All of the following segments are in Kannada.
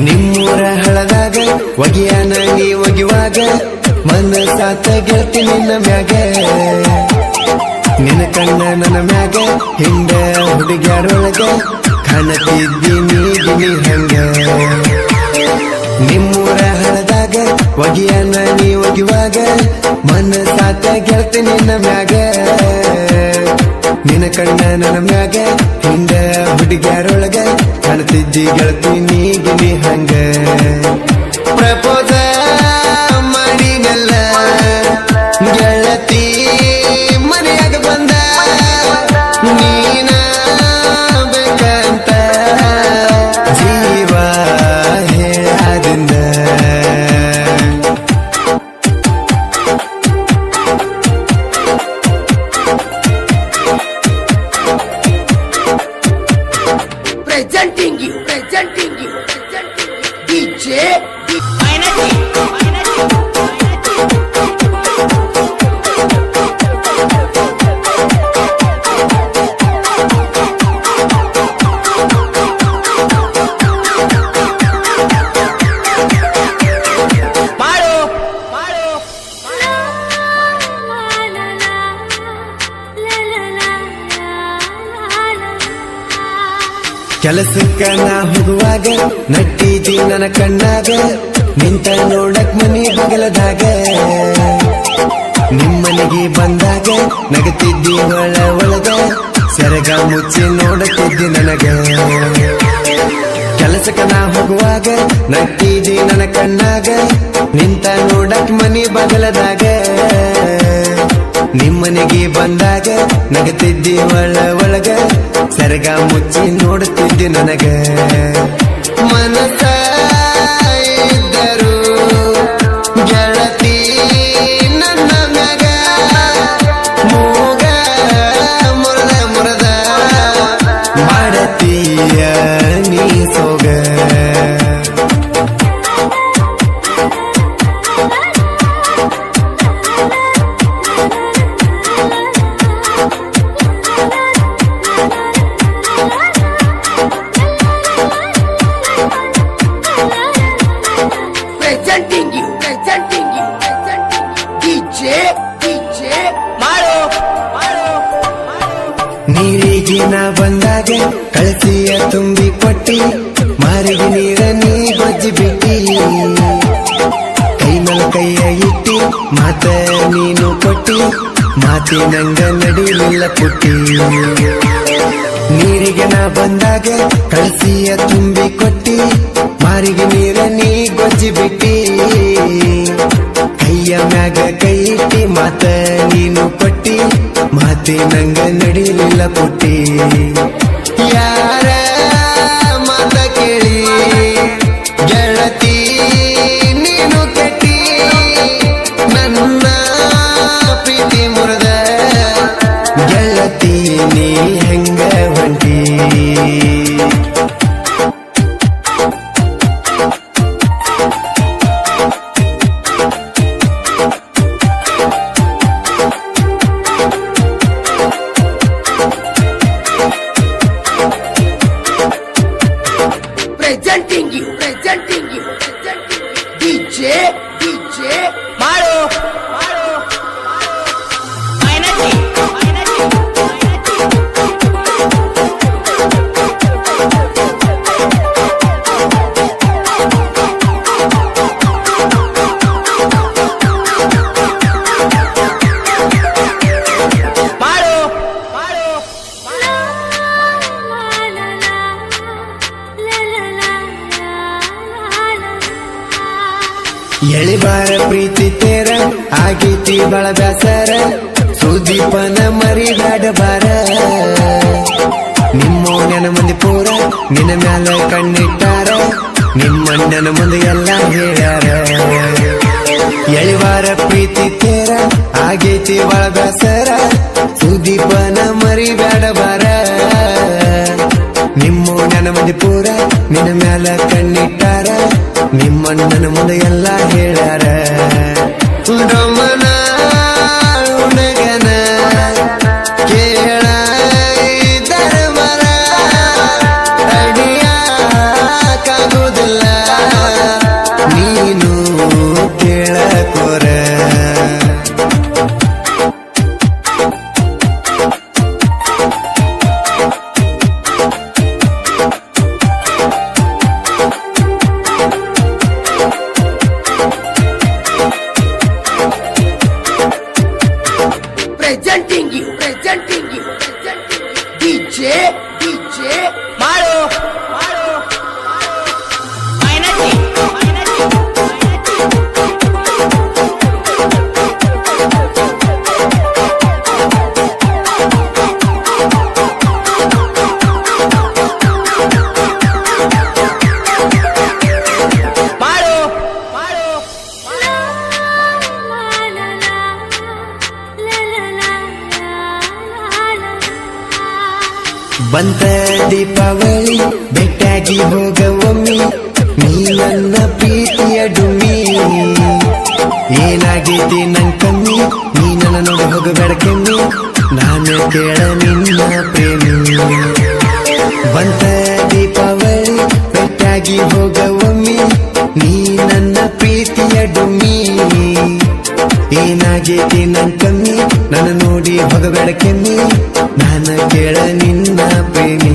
ನಿಮ್ಮೂರ ಹಳದಾಗ ಒಗಿಯಾನ ನೀ ಒಗಿವಾಗ ಮನಸಾತ ಗೆಳತಿ ನಿನ್ನ ಮ್ಯಾಗ ನಿನ್ನ ಕಣ್ಣ ನನ್ನ ಮ್ಯಾಗ ಹಿಂದ ಹುಡುಗ್ಯಾರೊಳಗ ಕಾಣತಿದ್ದಿ ನೀ ಹಂಗ ನಿಮ್ಮೂರ ಹಳದಾಗ ಒಗಿಯಾನ ನೀ ಒಗಿವಾಗ ಮನಸಾತ ಗೆಳತಿ ನಿನ್ನ ಮ್ಯಾಗ ನಿನ್ನ ಕಣ್ಣ ನನ್ನ ಮ್ಯಾಗ ಹಿಂದ ಹುಡುಗ್ಯಾರೊಳಗ ಕಾಣತಿದ್ದಿ ಗೆಳತಿ ನೀ ಹಂಗ ಪ್ರಪೋಸ ಮಾಡಿನಲ್ಲ ಗೆಳತಿ ಮನೆಯಾಗ ಬಂದ ನೀನ ಬೇಕಂತ ಜೀವ ಹೇಳದಿಂದ presenting you DJ ಕೆಲಸಕ್ಕ ನಾ ಹೋಗುವಾಗ ನಟ್ಟಿದಿ ನನ್ನ ಕಣ್ಣಾಗ ನಿಂತ ನೋಡಕ್ ಮನಿ ಬಗಲದಾಗ ನಿಮ್ಮನೆಗೆ ಬಂದಾಗ ನಗತಿದ್ದಿ ಒಳಗ ಸೆರಗ ಮುಚ್ಚಿ ನೋಡುತ್ತಿದ್ದಿ ನನಗ ಕೆಲಸಕ್ಕ ನಾ ಹೋಗುವಾಗ ನಟ್ಟಿದಿ ನನ್ನ ಕಣ್ಣಾಗ ನಿಂತ ನೋಡಕ್ ಮನಿ ಬಗಲದಾಗ ನಿಮ್ಮನೆಗೆ ಬಂದಾಗ ನಗತಿದ್ದಿ ಒಳಗ ಸೆರಗ ಮುಚ್ಚಿ ನೋಡುತ್ತಿದ್ದಿ ನನಗ ಮನಸ ಇದ್ದರು ಗೆಳತಿ ನನ್ನ ಮ್ಯಾಗ ಮೂಗ ಮುರದ ಮಾಡತೀಯ ನೀ ಸೋಗ presenting you DJ Maru ನೀರಿಗೆ ನಾ ಬಂದಾಗ ಕಳಸಿಯ ತುಂಬಿ ಕೊಟ್ಟಿ ಮಾರಿಗೆ ನೀರ ನೀ ಗೊಜ್ಜಿ ಬಿಟ್ಟಿ ಕೈ ಮೇಲೆ ಕೈಯ ಇಟ್ಟಿ ಮಾತ ನೀನು ಕೊಟ್ಟಿ ಮಾತಿ ನಂಗ ನಡಿಲಿಲ್ಲ ಪುಟ್ಟಿ ನೀರಿಗೆ ನಾ ಬಂದಾಗ ಕಳಸಿಯ ತುಂಬಿ ಕೊಟ್ಟಿ ಮಾರಿಗೆ ನೀರ ನೀ ಗೊಜ್ಜಿ ಬಿಟ್ಟಿ ಕೈಯ ಮ್ಯಾಗ ಕೈ ಇಟ್ಟಿ ಮಾತ ನೀನು ಕೊಟ್ಟಿ ಮಾತಿ ನಂಗ ನಡಿಲಿಲ್ಲ ಪುಟ್ಟಿ ಯಾರ ಮಾತ ಕೇಳಿ ಗೆಳತಿ ನೀನು ಕೆಟ್ಟಿ ನನ್ನ ಪ್ರೀತಿ ಮುರದ ಗೆಳತಿ ನೀ ಹೆಂಗ ಹೊಂಟಿ presenting you DJ Maru ಎಳಿಬಾರ ಪ್ರೀತಿ ತೇರ ಆಗೈತಿ ಬಳ ಬ್ಯಾಸರ ಸುದೀಪನ ಮರಿದಾಡ ಬಾರ ನಿಮ್ಮೋನ ಮಂದಿ ಪೂರ ನಿನ್ನ ಮ್ಯಾಲ ಕಣ್ಣಿಟ್ಟಾರ ನಿಮ್ಮಣ್ಣನ ಮುಂದೆ ಎಲ್ಲ ಹೇಳ್ಯಾರ ಎಳಿಬಾರ ಪ್ರೀತಿ ತೇರ ಆಗೈತಿ ಬಳ ಬ್ಯಾಸರ ಸುದೀಪನ ಮರಿದಾಡ ಬಾರ ನಿಮ್ಮೋನ ಮಂದಿ ಪೂರ ನಿನ್ನ ಮ್ಯಾಲ ಕಣ್ಣಿಟ್ಟಾರ ನಿಮ್ಮಣ್ಣನ ಮುಂದೆ ಎಲ್ಲ ಹೇಳ್ಯಾರ ಡೊಮ್ಮನ ಉಣಗನ ಕೇಳ ಧರ್ಮರ ಅಡಿಯಾಕಾಗುವುದಿಲ್ಲ ಬಂತ ದೀಪಾವಳಿ ಬೆಟ್ಟಾಗಿ ಹೋಗವೊಮ್ಮೆ ನೀ ನನ್ನ ಪ್ರೀತಿಯ ಡುಮ್ಮಿ ಏನಾಗೈತಿ ನನ್ ಕಮ್ಮಿ ನೀ ನನ್ನ ನೋಡಿ ಹೋಗಬೇಡ ಕೆಮ್ಮಿ ನಾನು ಕೇಳ ನಿನ್ನ ಪ್ರೇಮಿ ಬಂತ ದೀಪಾವಳಿ ಬೆಟ್ಟಾಗಿ ಹೋಗವೊಮ್ಮೆ ನೀ ನನ್ನ ಪ್ರೀತಿಯ ಡುಮ್ಮಿ ಏನಾಗೈತಿ ನನ್ ಕಮ್ಮಿ ನನ್ನ ನೋಡಿ ಹೋಗಬೇಡ ಕೆಮ್ಮಿ ನಾನು ಕೇಳ ನಿನ್ನ ಪ್ರೇಮಿ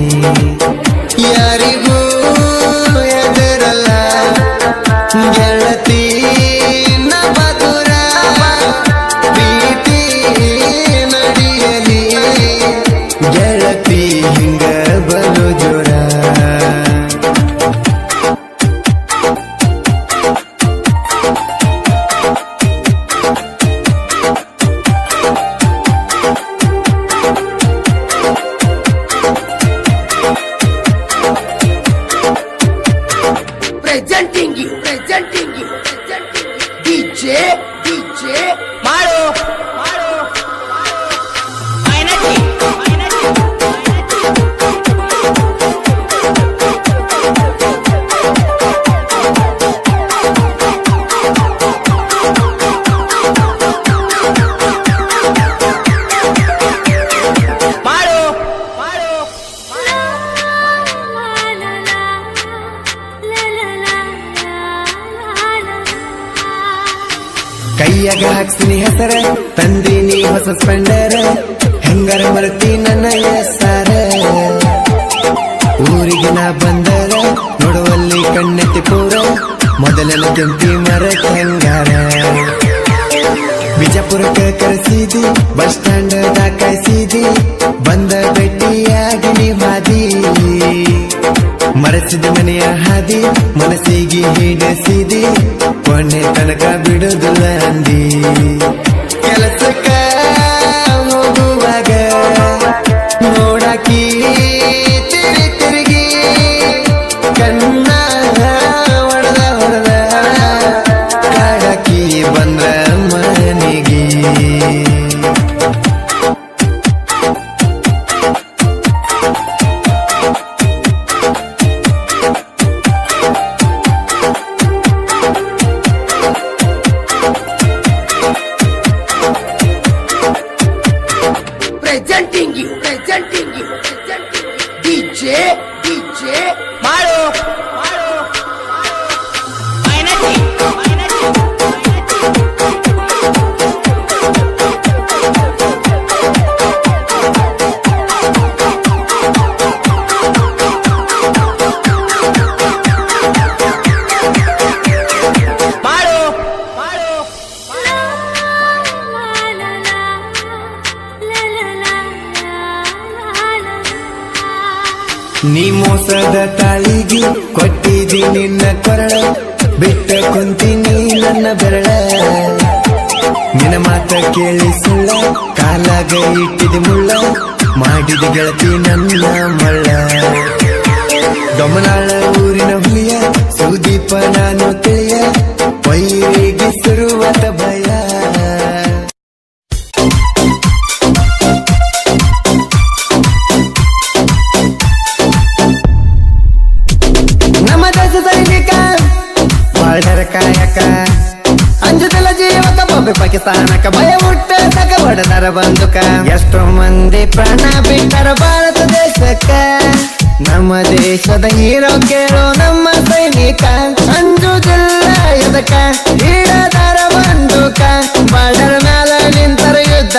ಯಾರಿಗೂ ಎದರಲ್ಲ ಗೆಳತಿ ನಬದುರ ಪ್ರೀತಿ ನಡಿಯಲಿ ಗೆಳತಿ ಹಿಂಗ ಬಲು ಜೋರ Presenting you, DJ Maru. ಕೈಯಾಗ ಹಾಕ್ಸ್ತೀನಿ ಹೆಸರ ತಂದಿನಿ ಹೊಸ ಸ್ಪೆಂಡರ್ ಹೆಂಗಾರ ಮರತಿ ನನ್ನ ಹೆಸರ ಊರಿಗೆ ನಾ ಬಂದರ ನೋಡುವಲ್ಲಿ ಕಣ್ಣೆತ್ತಿ ಪೂರ ಮೊದಲೆಲ್ಲ ಕೆಂಪಿ ಮರ ಹೆಂಗಾರ ಬಿಜಾಪುರಕ್ಕೆ ಕರೆಸಿದಿ ಬಸ್ ಸ್ಟ್ಯಾಂಡ್ ಕಾಯಿಸಿದಿ ಬಂದ ಭೇಟಿಯಾಗಿ ನೀ ಹಾದಿ ಮರೆಸಿದ ಮನೆಯ ಹಾದಿ ಮನಸ್ಸಿಗೆ ಹಿಡಿಸಿದಿ ಕೊನೆ ತನಕ ಬಿಡುದಿಲ್ಲ ಅಂದಿ ಕೆಲಸಕ್ಕ ಹೋಗುವಾಗ ನೋಡಾಕಿ ತಿರುಗಿ ಕಣ್ಣ ಹೊಡೆದ ಕಾಡಾಕಿ ಬಂದ್ರ ಮನೆಗೆ Presenting you, DJ Maru. ನೀ ಮೋಸದ ತಾಳಿಗೆ ಕೊಟ್ಟಿದಿ ನಿನ್ನ ಕೊರಳ ಬಿಟ್ಟ ಕುಂತೀನಿ ನನ್ನ ಬೆರಳ ನಿನ್ನ ಮಾತ ಕೇಳಿ ಸುಳ್ಳ ಕಾಲಾಗ ಇಟ್ಟಿದಿ ಮುಳ್ಳ ಮಾಡಿದ ಗೆಳತಿ ನನ್ನ ಮಳ್ಳ ಡೊಮನಾಳ ಊರಿನ ಹುಲಿಯ ಸುದೀಪ ನಾನು ತಿಳಿಯ ವೈರಿಗೆ ಸುರುವತ ಭಯ ಕಾಯಕ ಅಂಜದಲ್ಲ ಜೀವಕ ಬೊಬ್ಬೆ ಪಾಕಿಸ್ತಾನಕ ಭಯ ಹುಟ್ಟ ತಕ ಬಡದರ ಬಂದುಕ ಎಷ್ಟೋ ಮಂದಿ ಪ್ರಾಣ ಬಿಟ್ಟರ ಭಾರತ ದೇಶಕ್ಕ ನಮ್ಮ ದೇಶದ ಹೀರೋ ಕೇಳೋ ನಮ್ಮ ಸೈನಿಕ ಅಂಜುದಿಲ್ಲ ಎದಕ ಹಿಡದರ ಬಂದುಕ ಬಾರ್ಡರ್ ಮ್ಯಾಲ ನಿಂತರ ಯುದ್ಧ